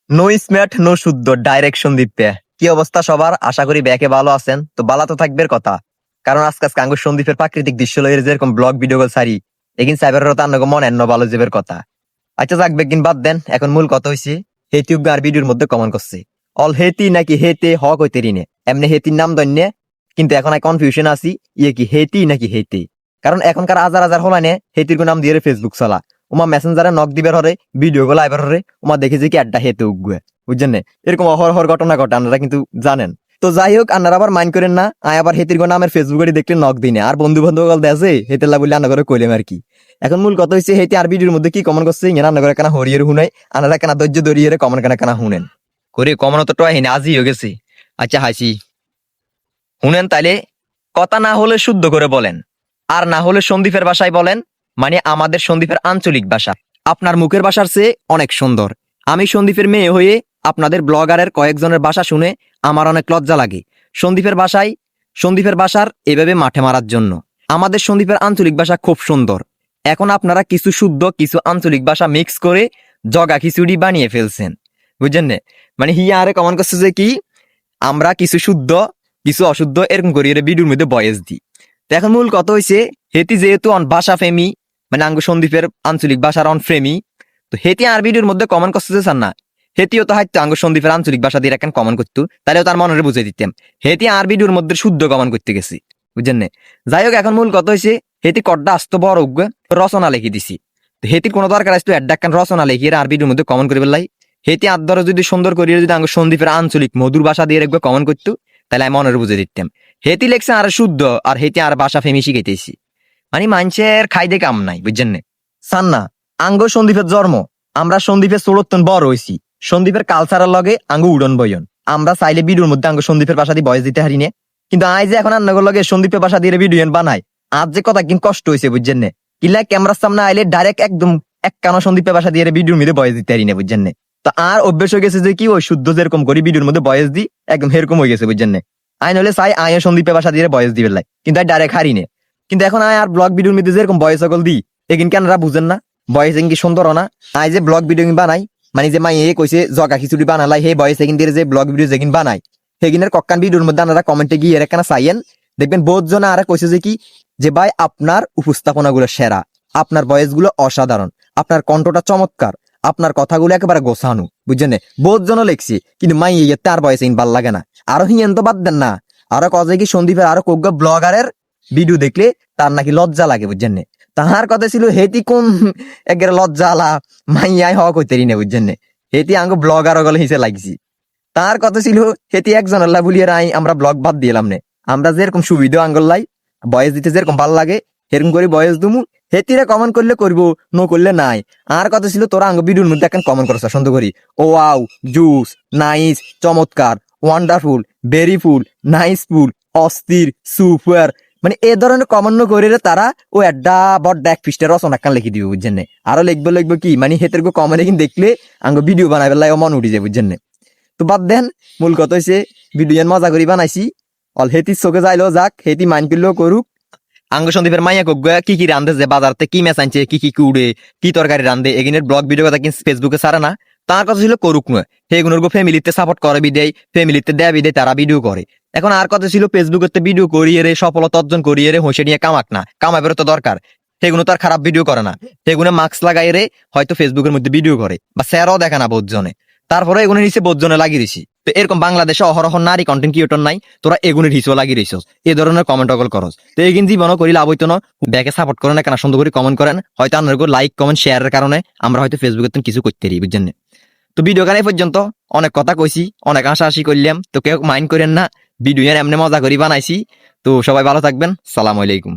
No smart no শুদ্ধ direction দিতে কি অবস্থা সবার? আশা করি ব্যাকে ভালো আছেন। তো বালা তো থাকবে কথা, কারণ আজকে আঙ্গুর সন্দীপের প্রাকৃতিক দৃশ্য লইয়ের যেরকম ব্লগ ভিডিও গুলো সারি এগিন সাইবার তার মনে এন্ন ভালো যাবের কথা। আচ্ছা যাক বেগিন বাদ দেন, এখন মূল কথা হইছে হেতি আর ভিডিওর মধ্যে কমেন্ট করছে অল হেতি নাকি হেতে হক হইতে রিনে এমনি হেতির নাম দন্যে, কিন্তু এখন কনফিউশন আছি ইয়ে কি হেতি নাকি হেতে। কারণ এখনকার হাজার হাজার হলানে হেতির নাম দিয়ে ফেসবুক চলা, উমা মেসেঞ্জারে নক দিবার হরে ভিডিও গুলো আইবার হরে উমা দেখে যে কি আড্ডা হেতে উগুয়ে, বুঝছেন না? এরকম অহরহর ঘটনা ঘটে, আপনারা কিন্তু জানেন। তো যাই হোক, আপনারা আবার মাইন্ড করেন না, আয় আবার হেতির নামের ফেসবুকে দেখলে নক দিনে আর বন্ধু বান্ধব দেশে হেতেলা বলে আন্না করে কইলেম আর কি। এখন মূল কথা হচ্ছে হেতি আর ভিডিওর মধ্যে কি কমেন্ট করছে ইয়ে রান্না করে কেনা হরিয়ের হুনাই, আনারা কেনা ধৈর্য ধরিয়ে কমেন্ট কেনা হুনেন করে কমানো তো টয় হিনে আজই হয়ে গেছে। আচ্ছা হাসি হুনেন তাইলে, কথা না হলে শুদ্ধ করে বলেন, আর না হলে সন্দীপের ভাষায় বলেন, মানে আমাদের সন্দীপের আঞ্চলিক ভাষা। আপনার মুখের ভাষার চেয়ে অনেক সুন্দর। আমি সন্দীপের মেয়ে হয়ে আপনাদের ব্লগারের কয়েকজনের ভাষা শুনে আমার অনেক লজ্জা লাগে। সন্দীপের ভাষার এভাবে মাঠে মারার জন্য আমাদের সন্দীপের আঞ্চলিক ভাষা খুব সুন্দর। এখন আপনারা কিছু শুদ্ধ কিছু আঞ্চলিক ভাষা মিক্স করে জগা খিচুড়ি বানিয়ে ফেলছেন, বুঝছেন না? মানে হিয়া আরে কমেন্ট করছে যে কি আমরা কিছু শুদ্ধ কিছু অশুদ্ধ এরকম করি ভিডিওর মধ্যে বয়েস দিই। তো এখন মূল কথা হয়েছে হেতি যেহেতু অন ভাষা ফেমি, মানে আঙ্গু সন্দীপের আঞ্চলিক ভাষার অন ফ্রেমি, তো হেতি আর ভিডিওর মধ্যে কমেন্ট করতে চান না। হেতিও তো হাইতো আঙ্গু সন্দীপের আঞ্চলিক ভাষা দিয়ে এখন কমেন্ট করতো, তাহলেও তার মনে বুঝে দিতাম। হেতি আর ভিডিওর মধ্যে শুদ্ধ কমেন্ট করতে গেছি, বুঝছেন না? যাই হোক, এখন মূল কথা হয়েছে হেতি কড্ডা আসতো বড় উগ্গে রচনা লিখে দিছি। তো হেতির কোনো দরকার আসতো একডাক্কান রচনা লিখিয়ে আর ভিডিওর মধ্যে কমেন্ট করে বেলাই। হেতি আর ধরো যদি সুন্দর করিয়ে যদি আঙ্গু সন্দীপের আঞ্চলিক মধুর ভাষা দিয়ে একবার কমেন্ট করতো, তাহলে আমি মনের বুঝে দিতাম। হেতি লেখছে আর শুদ্ধ আর হেতি আর ভাষা ফেমি শিখাইতেছি, মানে মানুষের খাইদে কাম নাই, বুঝছেন না? সান না আঙ্গ সন্দীপের জন্ম, আমরা সন্দীপের চোরত্তন বড় হইছি, সন্দীপের কালচারের লগে আঙ্গ উড়ন বইন। আমরা চাইলে ভিডিওর মধ্যে আঙ্গ সন্দীপের ভাষা দিয়ে বয়স দিতে হারি নে, কিন্তু আই যে এখন আন্নাগর লগে সন্দীপের ভাষা দিয়ে ভিডিও বানাই, আজ যে কথা কিন্তু কষ্ট হয়েছে, বুঝছেন না? কিলা ক্যামেরার সামনে আইলে ডাইরেক্ট একদম এক কানো সন্দীপের ভাষা দিয়ে ভিডিওর মধ্যে বয়স দিতে হারি না, বুঝছেন না? তো আর অভ্যেস হয়ে গেছে যে কি ওই শুদ্ধ যেরকম করি ভিডিওর মধ্যে বয়স দিই একদম এরকম হয়ে গেছে, বুঝছেন না? আইন হলে চাই আয় সন্দীপের ভাষা দিয়ে বয়স দিবে লাই, কিন্তু ডাইরেক্ট হারি নে। কিন্তু এখন আয় আর ব্লগ ভিডিওর মধ্যে যেরকম বয়স সকল দিই এগিন কেনরা বুঝেন না বয়স কি সুন্দর না? আয় যে ব্লগ ভিডিও বানাই, মানে যে মাই কইছে জগা খিচুড়ি বানালাই হে বয়স এগিন দিয়ে যে ব্লগ ভিডিও যেগিন বানাই সেগিনের কক্কান ভিডিওর মধ্যে আপনারা কমেন্টে গিয়ে এখানে চাইয়েন, দেখবেন বহুত জন আর কইছে যে কি যে ভাই আপনার উপস্থাপনা গুলো সেরা, আপনার বয়স গুলো অসাধারণ, আপনার কণ্ঠটা চমৎকার, আপনার কথাগুলো একেবারে গোছানো, বুঝছেন? বহুত জন লেখছি, কিন্তু মাই তার বয়সে ভাল লাগে না। আরো হিয়েন তো বাদ দেন না, আরো কজে কি সন্দীপের আরো কোগ্য ব্লগারের ভিডিও দেখলে তার নাকি লজ্জা লাগে, বুঝছেন? তাহার কথা ছিল হেতি কোন একের লজ্জা আলা মাইয়াই হওয়া কইতে রিনে, বুঝছেন? হেতি আঙ্গ ব্লগার গলে হিসে লাগছি। তার কথা ছিল হেতি একজন আল্লাহ বলিয়ে রাই আমরা ব্লগ বাদ দিলাম নে, আমরা যেরকম সুবিধা আঙ্গল্লাই বয়স দিতে যেরকম ভাল লাগে সেরকম করে বয়স দুমু, হেতিরা কমেন্ট করলে করবো নো করলে নাই। আর কথা ছিল তোরা আঙ্গ ভিডিওর মধ্যে এখন কমেন্ট করছ সুন্দর করি ও আউ জুস নাইস চমৎকার ওয়ান্ডারফুল ভেরিফুল নাইসফুল অস্থির সুপার, মানে এ ধরনের কমেন্ট করে তারা ও একটা বড় এক পৃষ্ঠের রচনা কান লিখে দিবে, বুঝছেন? আরো লিখবো কি মানে হেতের কমেন্ট কিন্তু দেখলে আঙ্গ ভিডিও বানাই পেলাই মন উঠি যায়, বুঝছেন? তো বাদ দেন, মূল কথা হয়েছে ভিডিও মজা করি বানাইছি, অল হেতির চোখে যাইলো যাক, হেতি মাইন্ড করলেও করুক। আঙ্গ সন্দীপের মাইয়া কগ্গা কি কি রান্ধে যে বাজারতে কি ম্যাচ আনছে কি কি উড়ে কি তরকারি রান্ধে এগিনের ব্লগ ভিডিও কথা কিন্তু ফেসবুকে ছাড়ে না, তার কথা ছিল করুক নয়, সেগুলোর ফ্যামিলিতে সাপোর্ট করে বিদেয় ফ্যামিলিতে দেয় বিদেয় তারা ভিডিও করে। এখন আর কথা ছিল ফেসবুকে ভিডিও করিয়ে রে সফলতা অর্জন করিয়ে রে হোসে নিয়ে কামাক না, কামাবের তো দরকার, সেগুলো তার খারাপ ভিডিও করে না, সেগুলো মাস্ক লাগাই রে হয়তো ফেসবুকের মধ্যে ভিডিও করে বা স্যারও দেখে না বোধজনে, তারপরে এগুলো নিচে বোধজনে লাগিয়ে দিছি। তো এরকম বাংলাদেশে অহরহ নারী কন্টেন্ট ক্রিয়েটর নাই, তোরা এগুনের হিসেবে লাগিয়ে দিছ এই ধরনের কমেন্ট অগল করস। তো এগিন জীবনও করি লাভ হইতো না, ব্যাকে সাপোর্ট করেন কেন সুন্দর করে কমেন্ট করেন, হয়তো আপনার লাইক কমেন্ট শেয়ারের কারণে আমরা হয়তো ফেসবুকে কিছু করতে পারি, বুঝছেন? তো ভিডিও গানে পর্যন্ত অনেক কথা কইছি, অনেক হাসাহাসি করলাম, তো কেউ মাইন্ড করেন না, ভিডিও এমনি মজা করি বানাইছি। তো সবাই ভালো থাকবেন, সালাম আলাইকুম।